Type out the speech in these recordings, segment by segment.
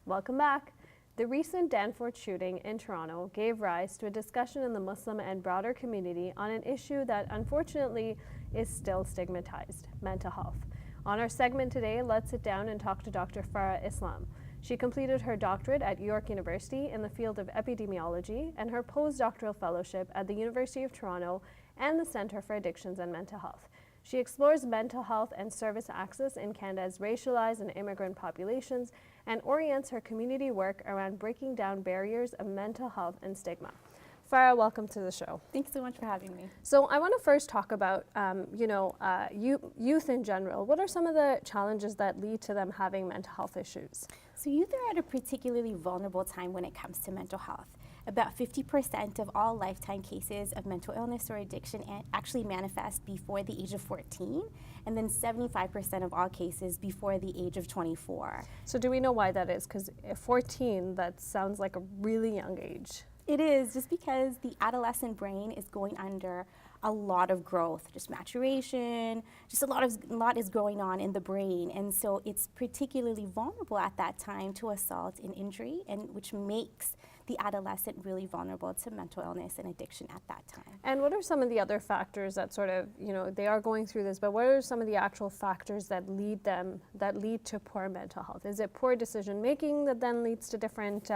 Welcome back. The recent Danforth shooting in Toronto gave rise to a discussion in the Muslim and broader community on an issue that unfortunately is still stigmatized: mental health. On our segment today, let's sit down and talk to Dr. Farah Islam. She completed her doctorate at York University in the field of epidemiology and her postdoctoral fellowship at the University of Toronto and the Centre for Addictions and Mental Health. She explores mental health and service access in Canada's racialized and immigrant populations and orients her community work around breaking down barriers of mental health and stigma. Farah, welcome to the show. Thanks so much for having me. So I want to first talk about, youth in general. What are some of the challenges that lead to them having mental health issues? So youth are at a particularly vulnerable time when it comes to mental health. About 50% of all lifetime cases of mental illness or addiction actually manifest before the age of 14, and then 75% of all cases before the age of 24. So do we know why that is? Because at 14, that sounds like a really young age. It is, just because the adolescent brain is going under a lot of growth, just maturation, just a lot is going on in the brain, and so it's particularly vulnerable at that time to assault and injury, and which makes the adolescent really vulnerable to mental illness and addiction at that time. And what are some of the other factors that sort of, they are going through this, but what are some of the actual factors that lead to poor mental health? Is it poor decision making that then leads to different,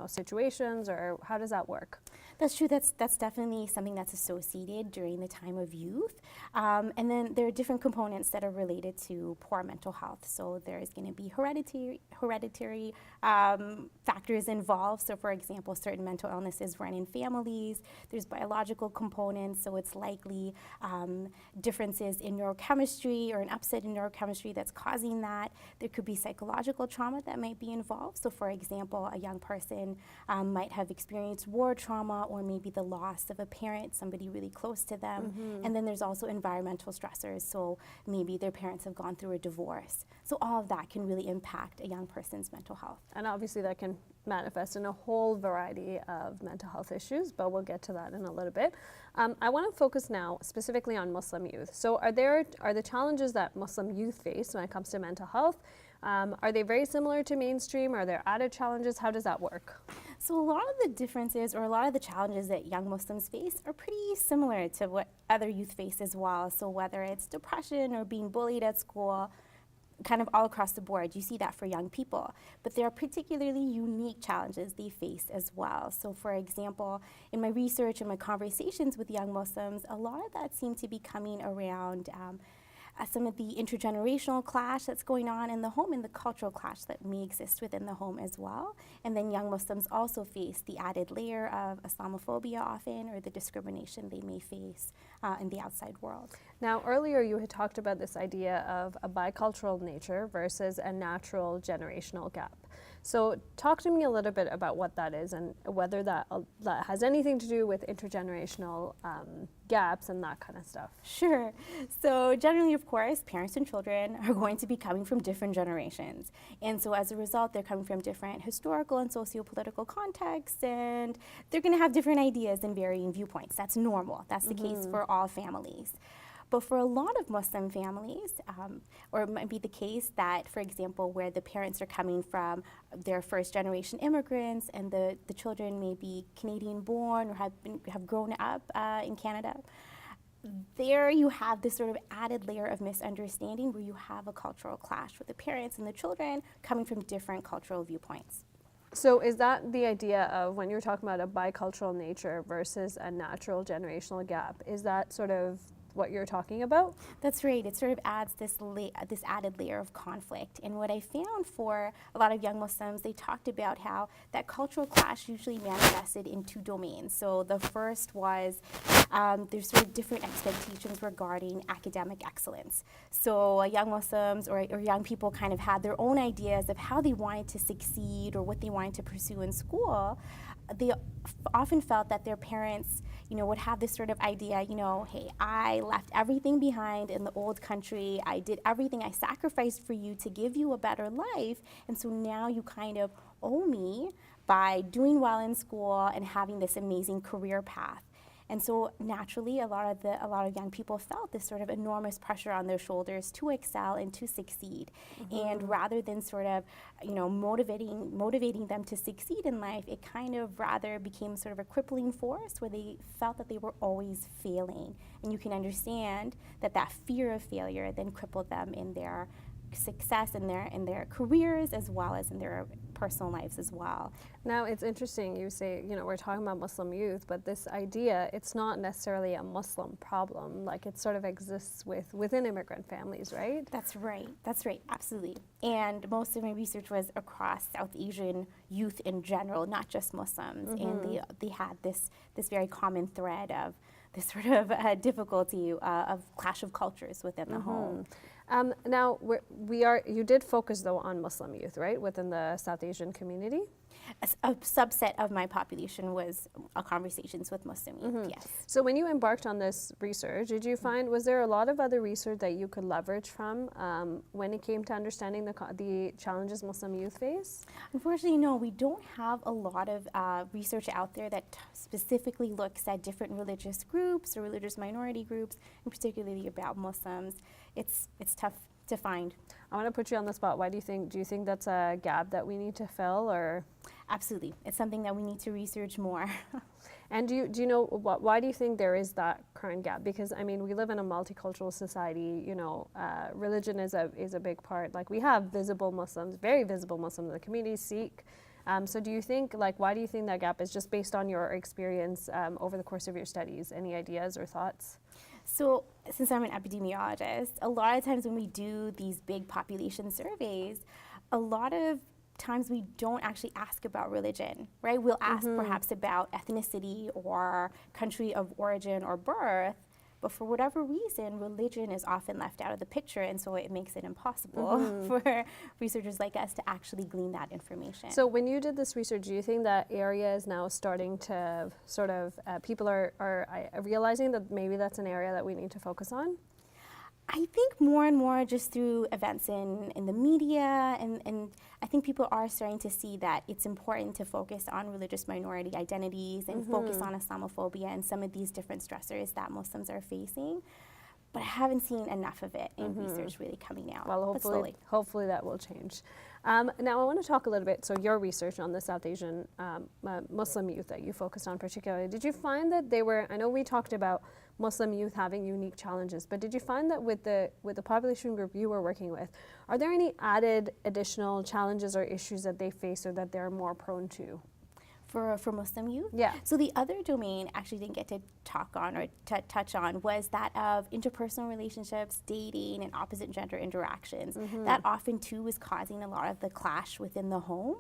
situations, or how does that work? That's true. That's definitely something that's associated during the time of youth. And then there are different components that are related to poor mental health. So there's going to be hereditary factors involved. So for example, certain mental illnesses run in families. There's biological components, so it's likely differences in neurochemistry or an upset in neurochemistry that's causing that. There could be psychological trauma that might be involved. So for example, a young person might have experienced war trauma, or maybe the loss of a parent, somebody really close to them. Mm-hmm. And then there's also environmental stressors. So maybe their parents have gone through a divorce. So all of that can really impact a young person's mental health. And obviously that can manifest in a whole variety of mental health issues, but we'll get to that in a little bit. I want to focus now specifically on Muslim youth. So are the challenges that Muslim youth face when it comes to mental health, are they very similar to mainstream? Are there added challenges? How does that work? So a lot of the differences, or a lot of the challenges that young Muslims face, are pretty similar to what other youth face as well. So whether it's depression or being bullied at school, kind of all across the board, you see that for young people. But there are particularly unique challenges they face as well. So for example, in my research and my conversations with young Muslims, a lot of that seemed to be coming around some of the intergenerational clash that's going on in the home, and the cultural clash that may exist within the home as well. And then young Muslims also face the added layer of Islamophobia often, or the discrimination they may face in the outside world. Now, earlier you had talked about this idea of a bicultural nature versus a natural generational gap. So talk to me a little bit about what that is and whether that has anything to do with intergenerational gaps and that kind of stuff. Sure. So generally, of course, parents and children are going to be coming from different generations. And so as a result, they're coming from different historical and socio-political contexts, and they're going to have different ideas and varying viewpoints. That's normal. That's the case for all families. But for a lot of Muslim families, or it might be the case that, for example, where the parents are coming from, they're first-generation immigrants, and the children may be Canadian-born or have grown up in Canada, there you have this sort of added layer of misunderstanding where you have a cultural clash with the parents and the children coming from different cultural viewpoints. So is that the idea of, when you're talking about a bicultural nature versus a natural generational gap, is that sort of what you're talking about? That's right. It sort of adds this added layer of conflict. And what I found for a lot of young Muslims, they talked about how that cultural clash usually manifested in two domains. So the first was there's sort of different expectations regarding academic excellence. So young Muslims or young people kind of had their own ideas of how they wanted to succeed or what they wanted to pursue in school. They often felt that their parents, would have this sort of idea, hey, I left everything behind in the old country. I did everything. I sacrificed for you to give you a better life. And so now you kind of owe me by doing well in school and having this amazing career path. And so naturally, a lot of young people felt this sort of enormous pressure on their shoulders to excel and to succeed. And rather than sort of, motivating them to succeed in life, it kind of rather became sort of a crippling force where they felt that they were always failing. And you can understand that fear of failure then crippled them in their success in their careers as well as in their personal lives as well. Now, it's interesting you say, we're talking about Muslim youth, but this idea, it's not necessarily a Muslim problem. Like, it sort of exists within immigrant families, right? That's right, absolutely. And most of my research was across South Asian youth in general, not just Muslims. And they had this very common thread of this sort of difficulty of clash of cultures within the home. Now, you did focus, though, on Muslim youth, right, within the South Asian community? A subset of my population was conversations with Muslim youth, yes. So when you embarked on this research, did you find, was there a lot of other research that you could leverage from when it came to understanding the challenges Muslim youth face? Unfortunately, no, we don't have a lot of research out there that specifically looks at different religious groups or religious minority groups, and particularly about Muslims. It's tough to find. I want to put you on the spot. Do you think that's a gap that we need to fill, or? Absolutely. It's something that we need to research more. And do you know why do you think there is that current gap? Because I mean, we live in a multicultural society. Religion is a big part. Like, we have visible Muslims, very visible Muslims in the community, Sikh. So do you think, why do you think that gap is, just based on your experience over the course of your studies? Any ideas or thoughts? So since I'm an epidemiologist, a lot of times when we do these big population surveys, a lot of times we don't actually ask about religion, right? We'll ask perhaps about ethnicity or country of origin or birth, but for whatever reason, religion is often left out of the picture, and so it makes it impossible for researchers like us to actually glean that information. So when you did this research, do you think that area is now starting to sort of, people are realizing that maybe that's an area that we need to focus on? I think more and more just through events in the media, and I think people are starting to see that it's important to focus on religious minority identities and focus on Islamophobia and some of these different stressors that Muslims are facing. But I haven't seen enough of it in research really coming out. Well, hopefully that will change. Now I want to talk a little bit, so your research on the South Asian Muslim youth that you focused on particularly, did you find that I know we talked about Muslim youth having unique challenges, but did you find that with the population group you were working with, are there any additional challenges or issues that they face or that they're more prone to? For Muslim youth? Yeah. So the other domain I actually didn't get to talk on or touch on was that of interpersonal relationships, dating, and opposite gender interactions. That often too was causing a lot of the clash within the home.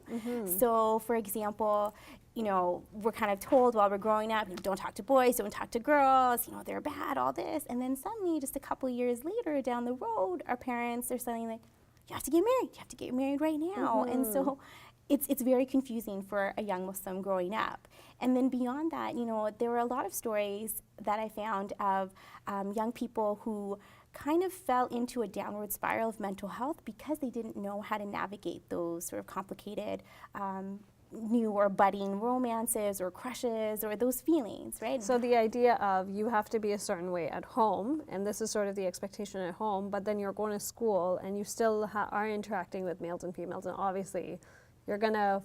So for example, we're kind of told while we're growing up, don't talk to boys, don't talk to girls, they're bad, all this. And then suddenly, just a couple years later down the road, our parents are suddenly like, you have to get married right now. And so it's very confusing for a young Muslim growing up. And then beyond that, there were a lot of stories that I found of young people who kind of fell into a downward spiral of mental health because they didn't know how to navigate those sort of complicated new or budding romances or crushes or those feelings, right? So the idea of you have to be a certain way at home, and this is sort of the expectation at home, but then you're going to school and you still are interacting with males and females, and obviously you're gonna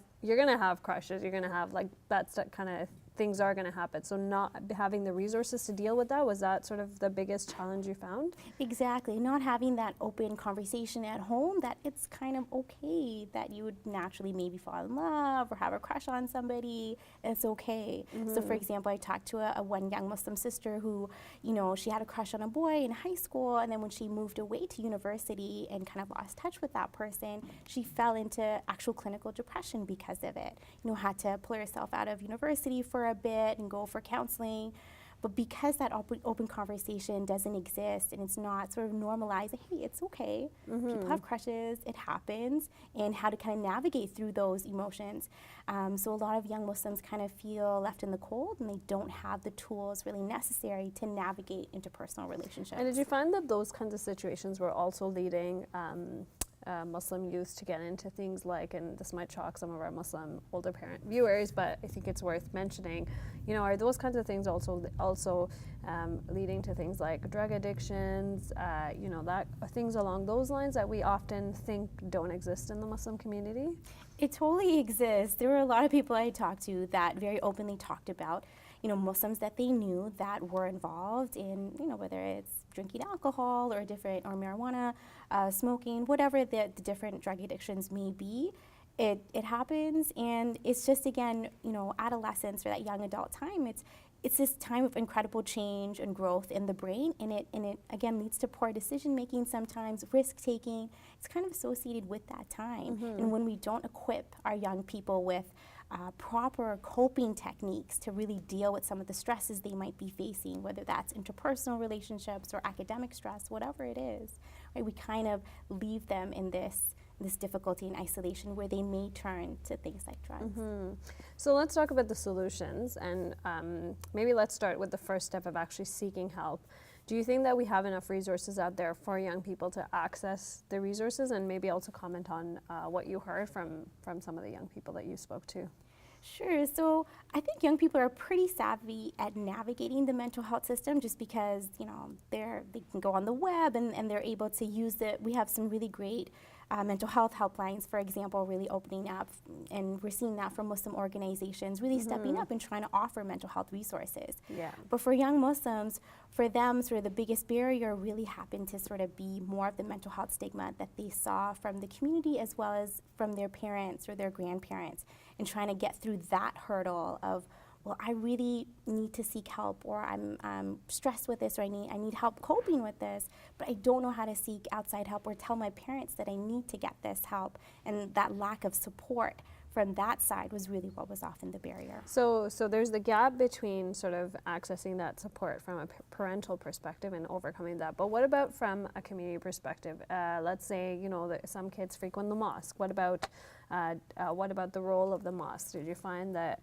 have crushes. You're gonna have that's that kind of things are gonna happen. So not having the resources to deal with that, was that sort of the biggest challenge you found? Exactly. Not having that open conversation at home, that it's kind of okay that you would naturally maybe fall in love or have a crush on somebody. It's okay. So for example, I talked to one young Muslim sister who, she had a crush on a boy in high school, and then when she moved away to university and kind of lost touch with that person, she fell into actual clinical depression because of it. Had to pull herself out of university for a bit and go for counseling. But because that open conversation doesn't exist and it's not sort of normalized, hey, it's okay. People have crushes, it happens, and how to kind of navigate through those emotions. So a lot of young Muslims kind of feel left in the cold, and they don't have the tools really necessary to navigate interpersonal relationships. And did you find that those kinds of situations were also leading Muslim youth to get into things like, and this might shock some of our Muslim older parent viewers, but I think it's worth mentioning, you know, are those kinds of things also leading to things like drug addictions, you know, that things along those lines that we often think don't exist in the Muslim community? It totally exists. There were a lot of people I talked to that very openly talked about, you know, Muslims that they knew that were involved in, you know, whether it's drinking alcohol or marijuana, smoking, whatever the different drug addictions may be. It happens, and it's just, again, you know, adolescence or that young adult time. It's this time of incredible change and growth in the brain, and it again leads to poor decision making sometimes, risk taking. It's kind of associated with that time. And when we don't equip our young people with proper coping techniques to really deal with some of the stresses they might be facing, whether that's interpersonal relationships or academic stress, whatever it is, right? We kind of leave them in this difficulty and isolation where they may turn to things like drugs. So let's talk about the solutions, and maybe let's start with the first step of actually seeking help. Do you think that we have enough resources out there for young people to access the resources, and maybe also comment on what you heard from some of the young people that you spoke to? Sure. So I think young people are pretty savvy at navigating the mental health system, just because, you know, they can go on the web and they're able to use it. We have some really great mental health helplines, for example, really opening up, and we're seeing that from Muslim organizations really stepping up and trying to offer mental health resources. Yeah. But for young Muslims, for them, sort of the biggest barrier really happened to sort of be more of the mental health stigma that they saw from the community as well as from their parents or their grandparents, and trying to get through that hurdle of, well, I really need to seek help, or I'm stressed with this, or I need help coping with this, but I don't know how to seek outside help or tell my parents that I need to get this help. And that lack of support from that side was really what was often the barrier. So there's the gap between sort of accessing that support from a parental perspective and overcoming that. But what about from a community perspective? Let's say, you know, that some kids frequent the mosque. What about the role of the mosque? Did you find that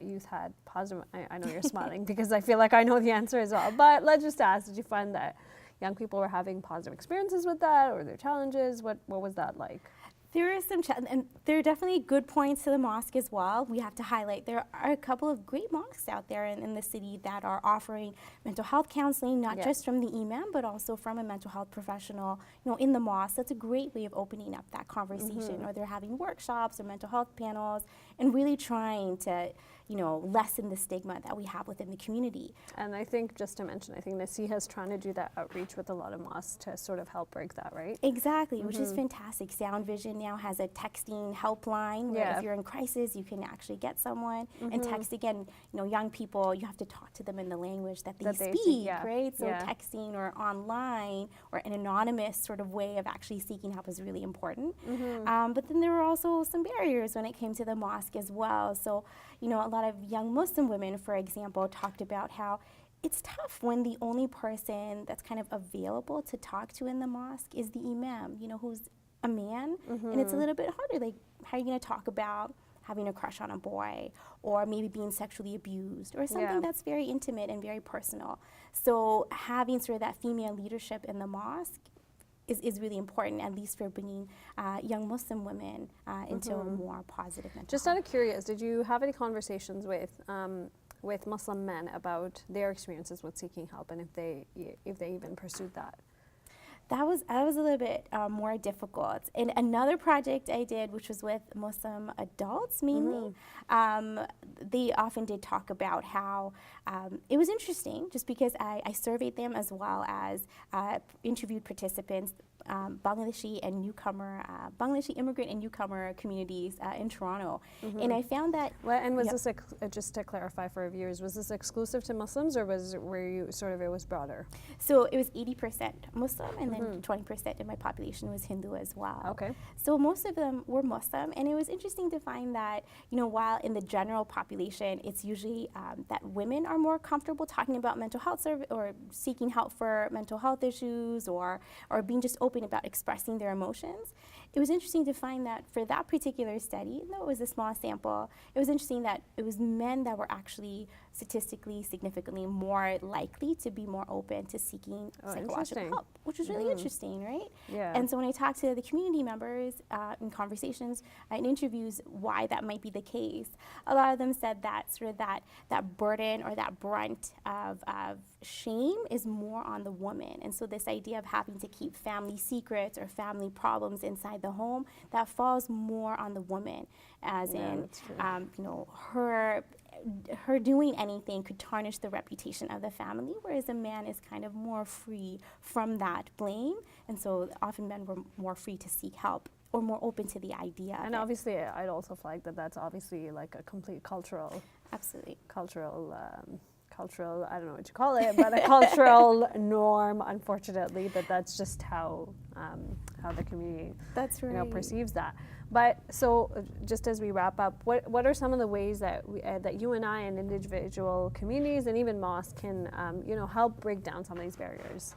youth had positive? I know you're smiling because I feel like I know the answer as well. But let's just ask: did you find that young people were having positive experiences with that, or their challenges? What was that like? There are some, and there are definitely good points to the mosque as well. We have to highlight there are a couple of great mosques out there in the city that are offering mental health counseling, not just from the imam, but also from a mental health professional, you know, in the mosque. That's a great way of opening up that conversation. Or they're having workshops or mental health panels, and really trying to, you know, lessen the stigma that we have within the community. And I think, just to mention, I think Nasiha is trying to do that outreach with a lot of mosques to sort of help break that, right? Exactly, which is fantastic. Sound Vision now has a texting helpline where if you're in crisis, you can actually get someone and text. Again, you know, young people, you have to talk to them in the language that they speak, right? So texting or online or an anonymous sort of way of actually seeking help is really important. But then there were also some barriers when it came to the mosque as well. So, you know, a lot of young Muslim women, for example, talked about how it's tough when the only person that's kind of available to talk to in the mosque is the imam, you know, who's a man. And it's a little bit harder. Like, how are you going to talk about having a crush on a boy, or maybe being sexually abused, or something that's very intimate and very personal? So having sort of that female leadership in the mosque is really important, at least for bringing young Muslim women into a more positive mental Just health. out of curious, did you have any conversations with Muslim men about their experiences with seeking help, and if they even pursued that? That was a little bit more difficult. And another project I did, which was with Muslim adults mainly, they often did talk about how it was interesting, just because I surveyed them as well as interviewed participants, Bangladeshi immigrant and newcomer communities in Toronto. And I found that... Well, and was this, just to clarify for our viewers, was this exclusive to Muslims, or it was broader? So it was 80% Muslim, and then 20% of my population was Hindu as well. Okay. So most of them were Muslim, and it was interesting to find that, you know, while in the general population, it's usually that women are more comfortable talking about mental health or seeking help for mental health issues, or being just open about expressing their emotions. it was interesting to find that for that particular study, though it was a small sample, it was interesting that it was men that were actually statistically significantly more likely to be more open to seeking psychological help, which was really interesting, right? Yeah. And so when I talked to the community members in conversations, in interviews, why that might be the case, a lot of them said that sort of that burden or that brunt of shame is more on the woman. And so this idea of having to keep family secrets or family problems inside the home, that falls more on the woman, as in, you know, her doing anything could tarnish the reputation of the family, whereas a man is kind of more free from that blame. And so often men were more free to seek help or more open to the idea. And obviously, I'd also flag that that's obviously like a complete cultural, cultural, I don't know what you call it, but a cultural norm, unfortunately, that's just how the community perceives that. But so just as we wrap up, what are some of the ways that that you and I and individual communities and even Mosque can help break down some of these barriers?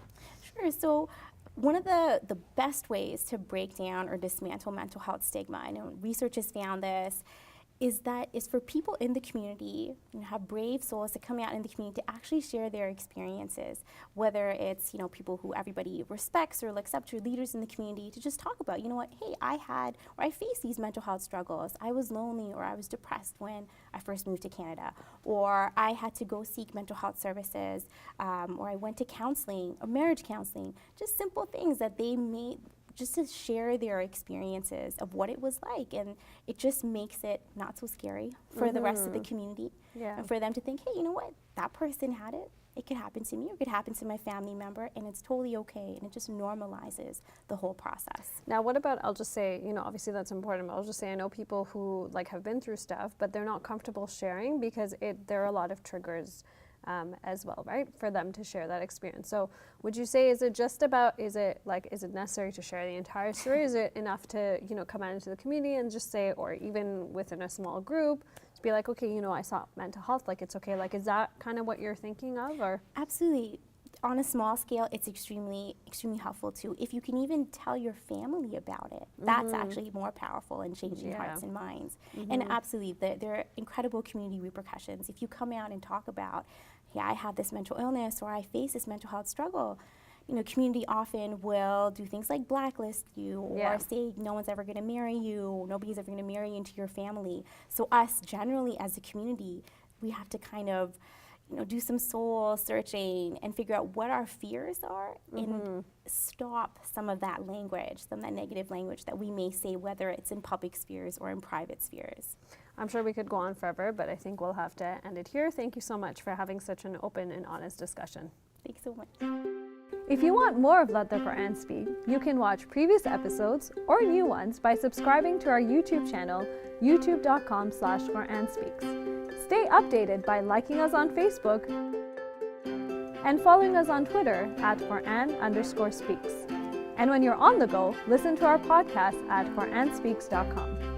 Sure. So one of the best ways to break down or dismantle mental health stigma, I know research has found this, is for people in the community, have brave souls to come out in the community to actually share their experiences, whether it's, people who everybody respects or looks up to, leaders in the community, to just talk about, hey, I faced these mental health struggles. I was lonely or I was depressed when I first moved to Canada, or I had to go seek mental health services, or I went to counseling, or marriage counseling, just simple things that they made, just to share their experiences of what it was like. And it just makes it not so scary for the rest of the community. Yeah. And for them to think, hey, you know what, that person had it. It could happen to me, or it could happen to my family member, and it's totally okay. And it just normalizes the whole process. Now, what about, I'll just say, obviously that's important, but I'll just say I know people who have been through stuff, but they're not comfortable sharing because there are a lot of triggers as well, right, for them to share that experience. So would you say, is it necessary to share the entire story? Is it enough to, come out into the community and just say, or even within a small group, to be like, okay, I saw mental health, it's okay. Is that kind of what you're thinking of, or? Absolutely. On a small scale, it's extremely, extremely helpful too. If you can even tell your family about it, that's actually more powerful in changing hearts and minds. And absolutely, there are incredible community repercussions. If you come out and talk about, hey, I have this mental illness, or I face this mental health struggle, community often will do things like blacklist you, or say no one's ever going to marry you, nobody's ever going to marry you into your family. So us, generally, as a community, we have to kind of do some soul searching and figure out what our fears are and stop some of that language, some of that negative language that we may say, whether it's in public spheres or in private spheres. I'm sure we could go on forever, but I think we'll have to end it here. Thank you so much for having such an open and honest discussion. Thanks so much. If you want more of Let the Quran Speak, you can watch previous episodes or new ones by subscribing to our YouTube channel, youtube.com/QuranSpeaks. Stay updated by liking us on Facebook and following us on Twitter @Quran_speaks. And when you're on the go, listen to our podcast at QuranSpeaks.com.